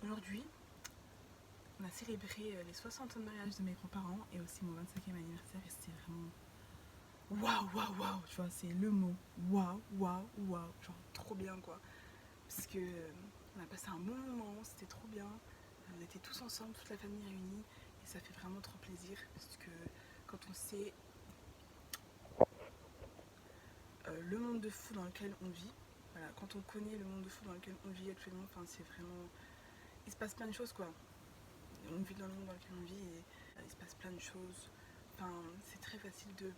Aujourd'hui, on a célébré les 60 ans de mariage de mes grands-parents et aussi mon 25e anniversaire et c'était vraiment waouh, tu vois, c'est le mot waouh, genre trop bien quoi. Parce que on a passé un bon moment, c'était trop bien, on était tous ensemble, toute la famille réunie et ça fait vraiment trop plaisir parce que quand on sait le monde de fou dans lequel on vit, voilà, quand on connaît le monde de fou dans lequel on vit actuellement, enfin c'est vraiment, il se passe plein de choses quoi. On vit dans le monde dans lequel on vit et il se passe plein de choses. Enfin, c'est très facile de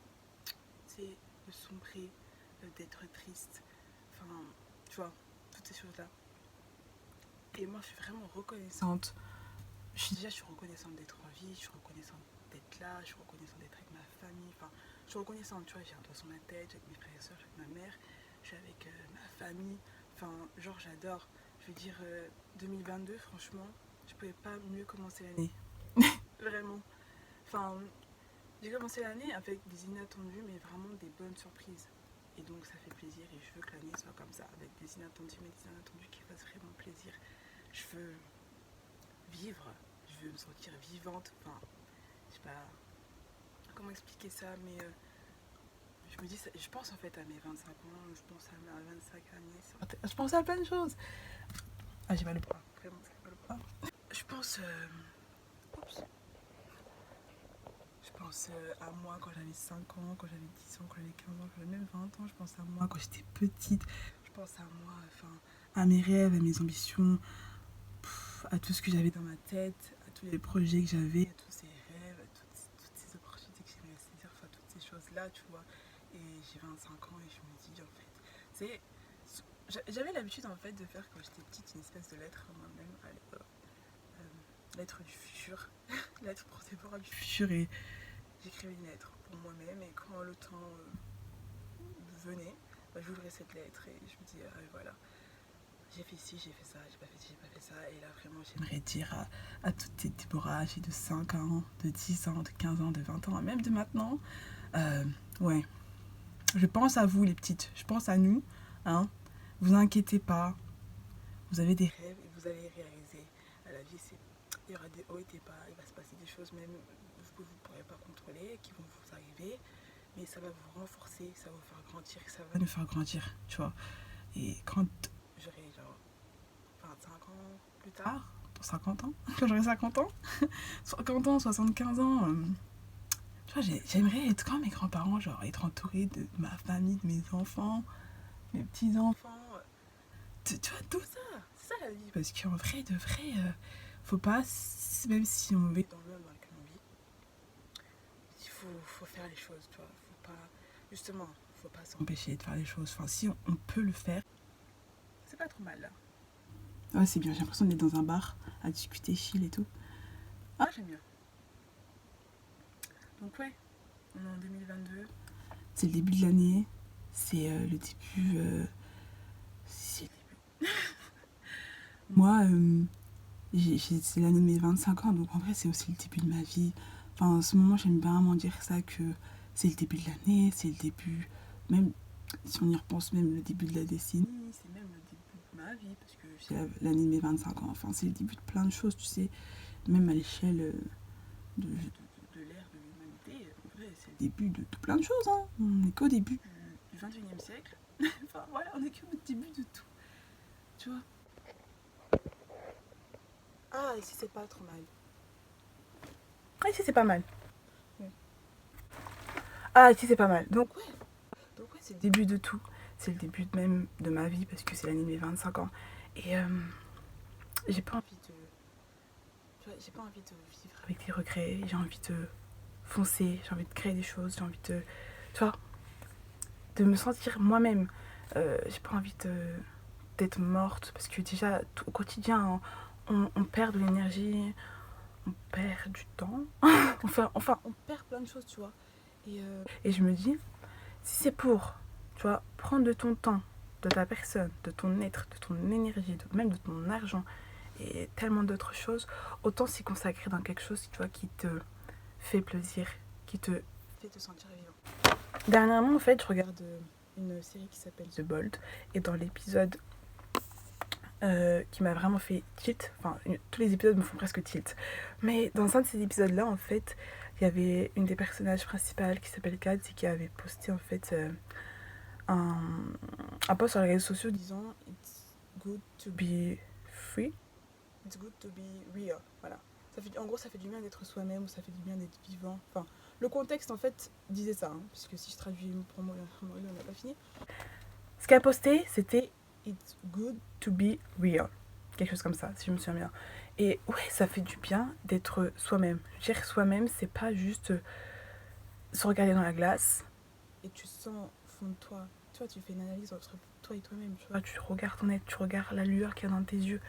sombrer, d'être triste. Enfin, tu vois, toutes ces choses-là. Et moi, je suis vraiment reconnaissante. Je suis reconnaissante d'être en vie, je suis reconnaissante d'être là, je suis reconnaissante d'être avec ma famille. Enfin, je suis reconnaissante, tu vois, j'ai un toit sur ma tête, avec mes frères et soeurs, avec ma mère, je suis avec ma famille. Enfin, genre, j'adore. Je veux dire, 2022, franchement, je pouvais pas mieux commencer l'année. Vraiment. Enfin, j'ai commencé l'année avec des inattendus, mais vraiment des bonnes surprises. Et donc ça fait plaisir et je veux que l'année soit comme ça, avec des inattendus, mais des inattendus qui fassent vraiment plaisir. Je veux vivre, je veux me sentir vivante. Enfin, je sais pas comment expliquer ça, mais je me dis, je pense en fait à mes 25 ans, je pense à ma 25 années. Je pense à plein de choses. Ah, j'ai mal au bras, vraiment, j'ai mal au bras. Je pense. Je pense à moi quand j'avais 5 ans, quand j'avais 10 ans, quand j'avais 15 ans, quand j'avais même 20 ans. Je pense à moi quand j'étais petite. Je pense à moi, enfin, à mes rêves, à mes ambitions, à tout ce que j'avais dans ma tête, à tous les projets que j'avais, à tous ces rêves, à toutes ces opportunités que j'aimerais saisir, enfin, toutes ces choses-là, tu vois. Et j'ai 25 ans et je me dis, en fait, j'avais l'habitude, en fait, de faire, quand j'étais petite, une espèce de lettre à moi-même, lettre du futur, lettre pour-dévora du futur, et j'écrivais une lettre pour moi-même et quand le temps venait, j'ouvrais cette lettre et je me disais voilà, j'ai fait ci, j'ai fait ça, j'ai pas fait ci, j'ai pas fait ça. Et là vraiment j'aimerais dire à toutes ces Déborah âgées de 5 ans, de 10 ans, de 15 ans, de 20 ans, même de maintenant, ouais, je pense à vous les petites, je pense à nous, hein. Vous inquiétez pas, vous avez des rêves et vous allez les réaliser. À la vie, il y aura des hauts et des bas, il va se passer des choses même que vous ne pourrez pas contrôler, qui vont vous arriver, mais ça va vous renforcer, ça va vous faire grandir, ça va nous faire grandir, tu vois. Et quand j'aurai genre 25 ans plus tard, pour 50 ans, quand j'aurai 50 ans, 50 ans, 75 ans, tu vois, j'aimerais être comme mes grands-parents, genre être entourée de ma famille, de mes enfants, mes petits-enfants, tu vois, tout ça, c'est ça la vie. Parce qu'en vrai, de vrai, faut pas, même si on vit dans le monde dans lequel on vit, il faut faire les choses, tu vois. Faut pas, justement, faut pas s'empêcher de faire les choses. Enfin, si on peut le faire, c'est pas trop mal là. Ouais, c'est bien, j'ai l'impression d'être dans un bar à discuter, chill et tout. Ah, j'aime bien. Donc, ouais, on est en 2022. C'est le début de l'année. C'est le début. C'est le début. Moi, c'est l'année de mes 25 ans, donc en vrai, c'est aussi le début de ma vie. Enfin, en ce moment, j'aime bien vraiment dire ça, que c'est le début de l'année, c'est le début, même si on y repense, même le début de la décennie, c'est même le début de ma vie, parce que c'est l'année de mes 25 ans. Enfin, c'est le début de plein de choses, tu sais, même à l'échelle de l'ère de l'humanité. En vrai, c'est le début de plein de choses, hein. On n'est qu'au début du 21e siècle. Enfin, voilà, on n'est qu'au début de tout, tu vois. Ah, ici c'est pas trop mal. Ah, ici c'est pas mal. Ah, ici c'est pas mal. Donc ouais, c'est le début de tout. C'est le début même de ma vie parce que c'est l'année de mes 25 ans. Et j'ai pas envie de... Tu vois, j'ai pas envie de vivre avec des regrets. J'ai envie de foncer, j'ai envie de créer des choses, j'ai envie de... Tu vois, de me sentir moi-même. J'ai pas envie d'être morte parce que déjà, au quotidien, on perd de l'énergie, on perd du temps. enfin, on perd plein de choses, tu vois. Et je me dis, si c'est pour, tu vois, prendre de ton temps, de ta personne, de ton être, de ton énergie, même de ton argent et tellement d'autres choses, autant s'y consacrer dans quelque chose, tu vois, qui te fait plaisir, qui te fait te sentir vivant. Dernièrement, en fait, je regarde une série qui s'appelle The Bold et dans l'épisode qui m'a vraiment fait tilt. Enfin, tous les épisodes me font presque tilt. Mais dans un de ces épisodes-là, en fait, il y avait une des personnages principales qui s'appelle Kat et qui avait posté en fait un, un post sur les réseaux sociaux disant It's good to be free, it's good to be real. Voilà. En gros, ça fait du bien d'être soi-même ou ça fait du bien d'être vivant. Enfin, le contexte en fait disait ça, hein, puisque si je traduis pour moi, on n'a pas fini. Ce qu'elle a posté, c'était It's good to be real. Quelque chose comme ça, si je me souviens bien. Et ouais, ça fait du bien d'être soi-même. Je veux dire, soi-même, c'est pas juste se regarder dans la glace et tu sens au fond de toi. Tu vois, tu fais une analyse entre toi et toi-même. Tu vois, tu regardes ton être, tu regardes la lueur qu'il y a dans tes yeux.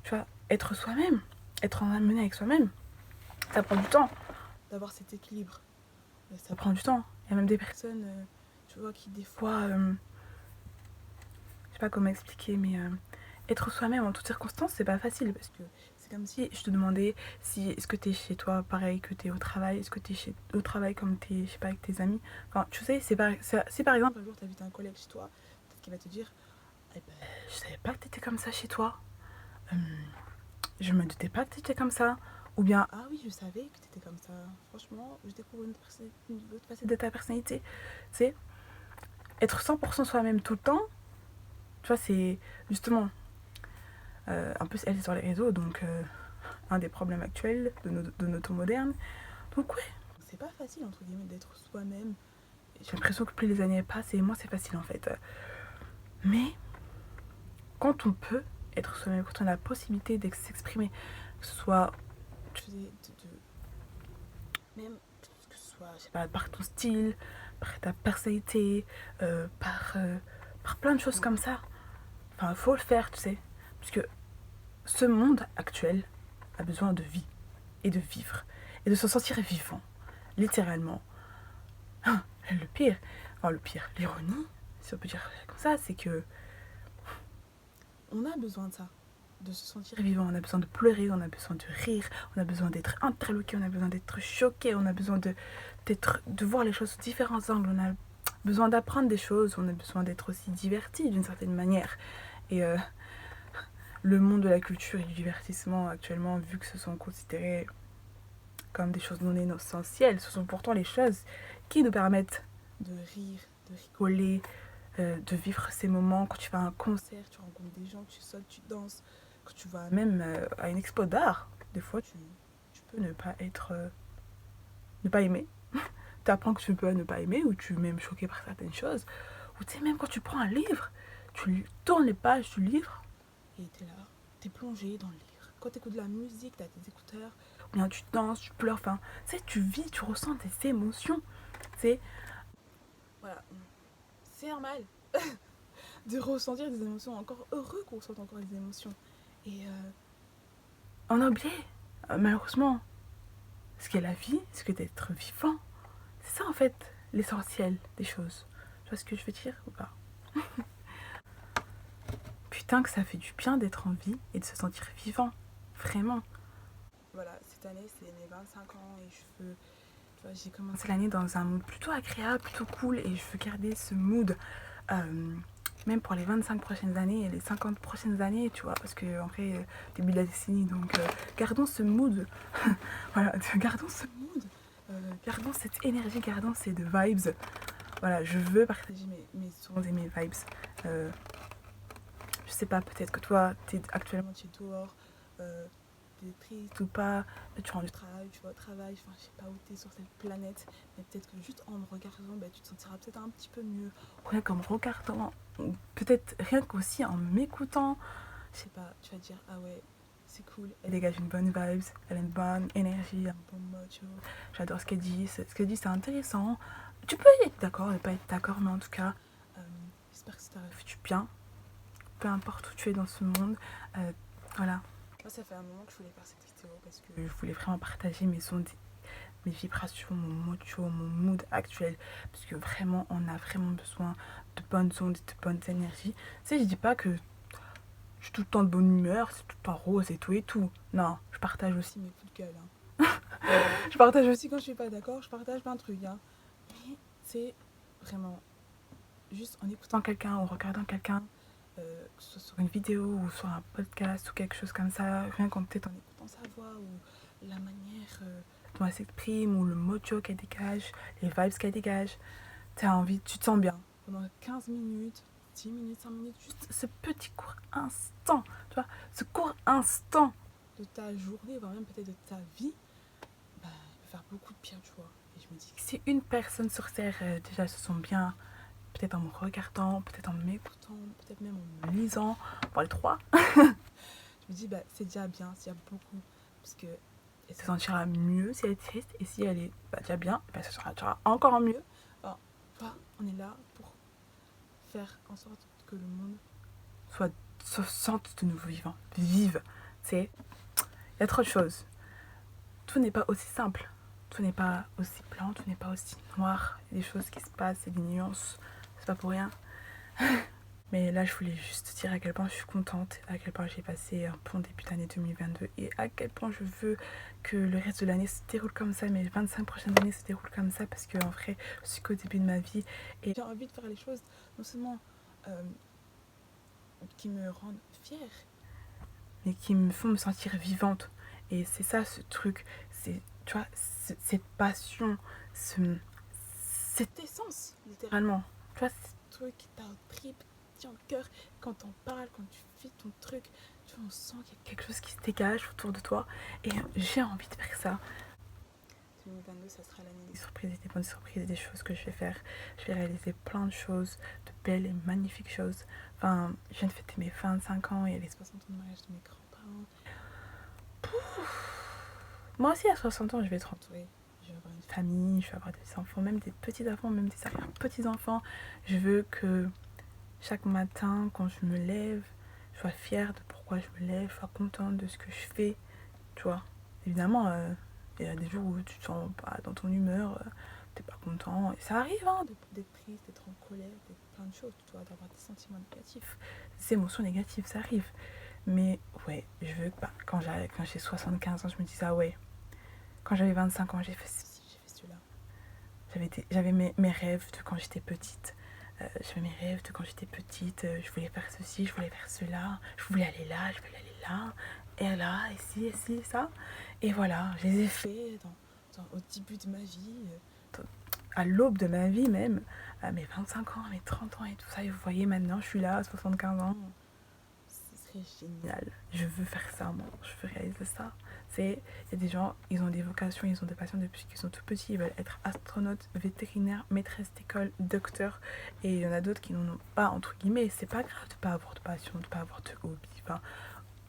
Tu vois, être soi-même, être en harmonie avec soi-même, ça prend du temps. D'avoir cet équilibre, ça prend du temps. Il y a même des personnes, tu vois, qui des fois, je sais pas comment expliquer, mais être soi-même en toutes circonstances, c'est pas facile parce que c'est comme si je te demandais si est-ce que t'es chez toi pareil que t'es au travail, est-ce que t'es au travail comme t'es, je sais pas, avec tes amis. Enfin, tu sais, si par exemple un jour t'invites un collègue chez toi, peut-être qu'il va te dire, eh ben, je savais pas que t'étais comme ça chez toi. Je me doutais pas que t'étais comme ça. Ou bien, ah oui, je savais que t'étais comme ça. Franchement, je découvre une autre facette de ta personnalité. Tu sais, être 100% soi-même tout le temps, tu vois, c'est justement un peu elle est sur les réseaux, donc un des problèmes actuels de nos temps modernes. Donc ouais, c'est pas facile entre guillemets d'être soi-même. J'ai l'impression que plus les années passent et moins c'est facile en fait. Mais quand on peut être soi-même, quand on a la possibilité de s'exprimer, que ce soit même que ce soit, je sais pas, par ton style, par ta personnalité, par plein de choses comme ça. Enfin, faut le faire, tu sais. Parce que ce monde actuel a besoin de vie et de vivre et de se sentir vivant, littéralement. Le pire, enfin le pire, l'ironie, si on peut dire comme ça, c'est que on a besoin de ça, de se sentir vivant. On a besoin de pleurer, on a besoin de rire, on a besoin d'être interloqué, on a besoin d'être choqué, on a besoin de voir les choses sous différents angles, on a besoin d'apprendre des choses, on a besoin d'être aussi diverti d'une certaine manière. Et le monde de la culture et du divertissement actuellement, vu que ce sont considérés comme des choses non essentielles, ce sont pourtant les choses qui nous permettent de rire, de rigoler, de vivre ces moments. Quand tu vas à un concert, tu rencontres des gens, tu sautes, tu danses. Quand tu vas même à une expo d'art, des fois tu peux ne pas être, ne pas aimer. Tu apprends que tu peux ne pas aimer ou tu es même choqué par certaines choses. Ou tu sais, même quand tu prends un livre, tu tournes les pages du livre et tu es là, tu es plongé dans le livre. Quand tu écoutes de la musique, tu as tes écouteurs, ou bien tu danses, tu pleures, enfin, tu sais, tu vis, tu ressens des émotions. Tu sais, voilà, c'est normal de ressentir des émotions, encore heureux qu'on ressente encore des émotions. Et on a oublié, malheureusement, ce qu'est la vie, ce qu'est d'être vivant. C'est ça en fait l'essentiel des choses. Tu vois ce que je veux dire ou pas? Putain que ça fait du bien d'être en vie et de se sentir vivant. Vraiment. Voilà, cette année c'est mes 25 ans et je veux... Tu vois, j'ai commencé l'année dans un mood plutôt agréable, plutôt cool et je veux garder ce mood même pour les 25 prochaines années et les 50 prochaines années, tu vois, parce que en vrai, début de la décennie, donc gardons ce mood, voilà, gardons ce mood, gardons cette énergie, gardons ces vibes. Voilà, je veux partager mes sons et mes vibes. Je sais pas, peut-être que toi, actuellement tu es dehors, t'es triste ou pas, tu rentres du travail, tu vas au travail, enfin je sais pas où t'es sur cette planète, mais peut-être que juste en me regardant, bah, tu te sentiras peut-être un petit peu mieux. Rien qu'en me regardant, peut-être rien qu'aussi en m'écoutant, je sais pas, tu vas dire ah ouais, c'est cool, elle dégage une bonne vibes, elle a une bonne énergie, un bon mojo, j'adore ce qu'elle dit, c'est intéressant. Tu peux être d'accord, ne pas être d'accord, mais en tout cas, j'espère que ça t'a fait du bien, peu importe où tu es dans ce monde, voilà. Moi, ça fait un moment que je voulais faire cette vidéo parce que je voulais vraiment partager mes sons, mes vibrations, mon mojo, mon mood actuel. Parce que vraiment, on a vraiment besoin de bonnes ondes, de bonnes énergies. Tu sais, je dis pas que je suis tout le temps de bonne humeur, c'est tout le temps rose et tout et tout. Non, je partage aussi mes coups de gueule. Hein. Je partage aussi quand je suis pas d'accord, je partage plein de trucs. Hein. Mais c'est vraiment juste en écoutant quelqu'un, en regardant quelqu'un, que ce soit sur une vidéo ou sur un podcast ou quelque chose comme ça, rien qu'en peut-être en écoutant sa voix ou la manière dont elle s'exprime ou le mojo qu'elle dégage, les vibes qu'elle dégage, t'as envie, tu te sens bien. Pendant 15 minutes, 10 minutes, 5 minutes, juste ce petit court instant, tu vois, ce court instant de ta journée, voire même peut-être de ta vie, bah, il peut faire beaucoup de bien, tu vois. Et je me dis que si une personne sur Terre déjà se sent bien, peut-être en me regardant, peut-être en m'écoutant, peut-être même en me lisant, bon les trois, je me dis bah c'est déjà bien, s'il y a beaucoup, parce que elle se sentira mieux si elle est triste, et si elle est déjà bien, bah, ça sera encore mieux. Alors, toi, on est là pour faire en sorte que le monde se sente de nouveau vivant, vive, tu sais. Il y a trop de choses. Tout n'est pas aussi simple, tout n'est pas aussi blanc, tout n'est pas aussi noir. Il y a des choses qui se passent, il y a des nuances, c'est pas pour rien. Mais là, je voulais juste dire à quel point je suis contente, à quel point j'ai passé un bon début d'année 2022 et à quel point je veux que le reste de l'année se déroule comme ça, mes 25 prochaines années se déroulent comme ça, parce qu'en vrai, je suis qu'au début de ma vie et j'ai envie de faire les choses non seulement qui me rendent fière, mais qui me font me sentir vivante. Et c'est ça ce truc, c'est, tu vois, cette passion, cette essence, littéralement. Tu vois, ce truc qui t'a pris dans le cœur, quand t'en parles, quand tu fais ton truc, tu vois, on sent qu'il y a quelque chose qui se dégage autour de toi. Et j'ai envie de faire ça. 2022, ça sera l'année des surprises, des bonnes surprises, des choses que je vais faire. Je vais réaliser plein de choses, de belles et magnifiques choses. Enfin, je viens de fêter mes 25 ans, il y a les 60 ans de mariage de mes grands-parents. Moi aussi, à 60 ans, je vais être entourée. Je vais avoir une famille, je vais avoir des enfants, même des petits-enfants, même des arrière-petits-enfants. Je veux que chaque matin, quand je me lève, je sois fière de pourquoi je me lève, je sois contente de ce que je fais, tu vois. Évidemment, il y a des jours où tu te sens pas dans ton humeur, t'es pas content, et ça arrive, hein, d'être triste, d'être en colère, d'être plein de choses, tu vois, d'avoir des sentiments négatifs, des émotions négatives, ça arrive. Mais ouais, je veux que quand j'ai 75 ans, je me dis ah ouais, quand j'avais 25 ans, j'ai fait ceci, j'ai fait cela. J'avais mes rêves de quand j'étais petite. J'avais mes rêves de quand j'étais petite. Je voulais faire ceci, je voulais faire cela. Je voulais aller là, je voulais aller là. Et là, et ci, ça. Et voilà, je les ai fait au début de ma vie, à l'aube de ma vie même, à mes 25 ans, à mes 30 ans et tout ça. Et vous voyez, maintenant, je suis là, à 75 ans. Ce serait génial. Je veux faire ça, moi. Je veux réaliser ça. Il y a des gens, ils ont des vocations, ils ont des passions depuis qu'ils sont tout petits. Ils veulent être astronautes, vétérinaires, maîtresse d'école, docteur. Et il y en a d'autres qui n'en ont pas, entre guillemets. C'est pas grave de pas avoir de passion, de pas avoir de hobby. Enfin,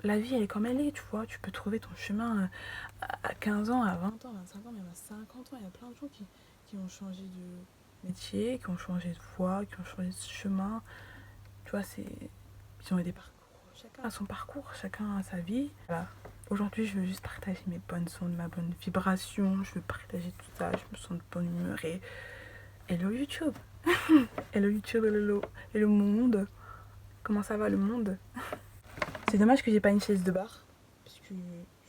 la vie, elle est comme elle est, tu vois. Tu peux trouver ton chemin à 15 ans, à 20 ans, 25 ans, même à 50 ans. Il y a plein de gens qui ont changé de métier, qui ont changé de voie, qui ont changé de chemin. Tu vois, ils ont eu des parcours. Chacun a son parcours, chacun a sa vie. Voilà. Aujourd'hui, je veux juste partager mes bonnes ondes, ma bonne vibration. Je veux partager tout ça. Je me sens de bonne humeur. Et hello YouTube. Hello YouTube, hello monde. Comment ça va le monde? C'est dommage que j'ai pas une chaise de bar. Parce que tu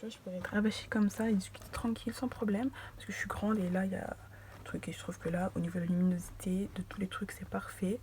vois, je pourrais être rabâchée comme ça et discuter tranquille, sans problème. Parce que je suis grande et là, il y a un truc. Et je trouve que là, au niveau de la luminosité, de tous les trucs, c'est parfait.